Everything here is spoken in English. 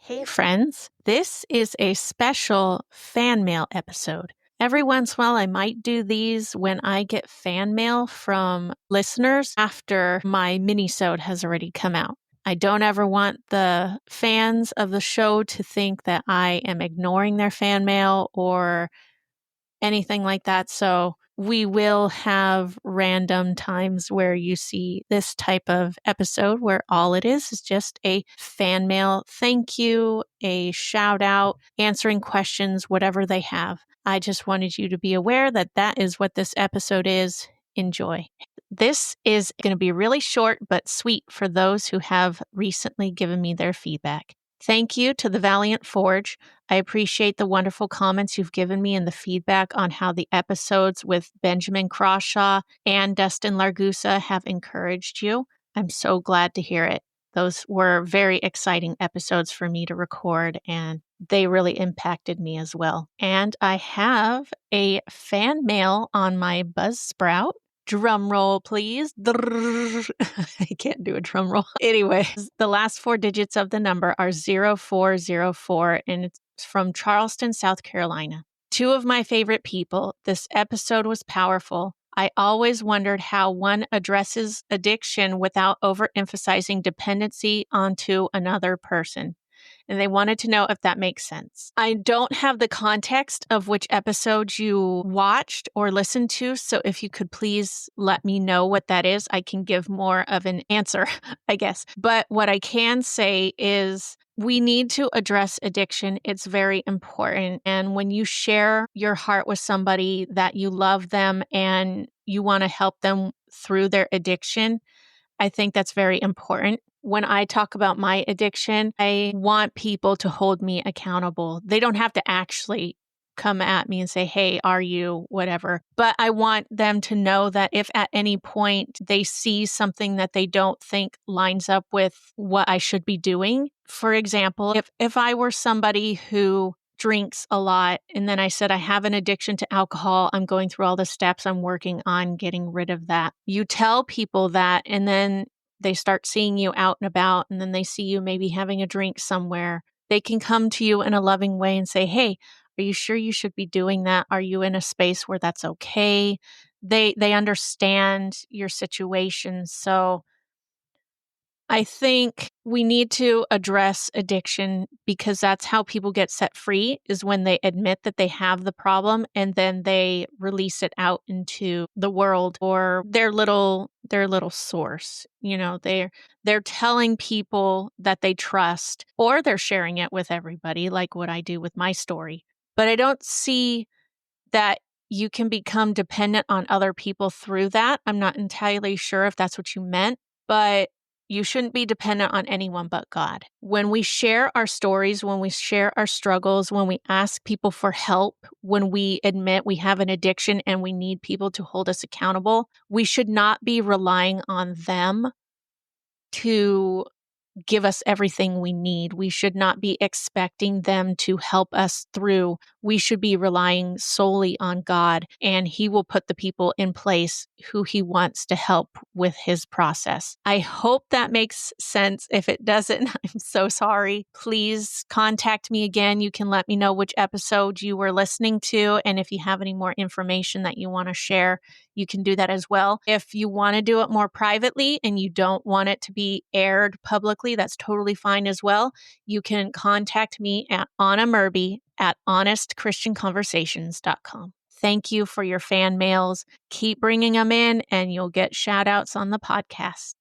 Hey friends, this is a special fan mail episode. Every once in a while, I might do these when I get fan mail from listeners after my mini-sode has already come out. I don't ever want the fans of the show to think that I am ignoring their fan mail or anything like that. So we will have random times where you see this type of episode where all it is just a fan mail thank you, a shout out, answering questions, whatever they have. I just wanted you to be aware that that is what this episode is. Enjoy. This is going to be really short but sweet for those who have recently given me their feedback. Thank you to the Valiant Forge. I appreciate the wonderful comments you've given me and the feedback on how the episodes with Benjamin Crawshaw and Dustin Largusa have encouraged you. I'm so glad to hear it. Those were very exciting episodes for me to record, and they really impacted me as well. And I have a fan mail on my Buzzsprout. Drum roll, please. I can't do a drum roll. Anyway, the last four digits of the number are 0404, and it's from Charleston, South Carolina. Two of my favorite people. This episode was powerful. I always wondered how one addresses addiction without overemphasizing dependency onto another person. And they wanted to know if that makes sense. I don't have the context of which episodes you watched or listened to, so if you could please let me know what that is, I can give more of an answer, I guess. But what I can say is we need to address addiction. It's very important. And when you share your heart with somebody that you love them and you want to help them through their addiction, I think that's very important. When I talk about my addiction, I want people to hold me accountable. They don't have to actually come at me and say, hey, are you whatever? But I want them to know that if at any point they see something that they don't think lines up with what I should be doing, for example, if I were somebody who drinks a lot and then I said I have an addiction to alcohol, I'm going through all the steps, I'm working on getting rid of that. You tell people that, and then they start seeing you out and about, and then they see you maybe having a drink somewhere. They can come to you in a loving way and say, hey, are you sure you should be doing that? Are you in a space where that's okay? They understand your situation. So I think we need to address addiction because that's how people get set free, is when they admit that they have the problem and then they release it out into the world or their little source. You know, they're telling people that they trust, or they're sharing it with everybody, like what I do with my story. But I don't see that you can become dependent on other people through that. I'm not entirely sure if that's what you meant, but you shouldn't be dependent on anyone but God. When we share our stories, when we share our struggles, when we ask people for help, when we admit we have an addiction and we need people to hold us accountable, we should not be relying on them to give us everything we need. We should not be expecting them to help us through. We should be relying solely on God, and He will put the people in place who He wants to help with His process. I hope that makes sense. If it doesn't, I'm so sorry. Please contact me again. You can let me know which episode you were listening to, and if you have any more information that you want to share, you can do that as well. If you want to do it more privately and you don't want it to be aired publicly, that's totally fine as well. You can contact me at Anna Murby at honestchristianconversations.com. Thank you for your fan mails. Keep bringing them in and you'll get shout outs on the podcast.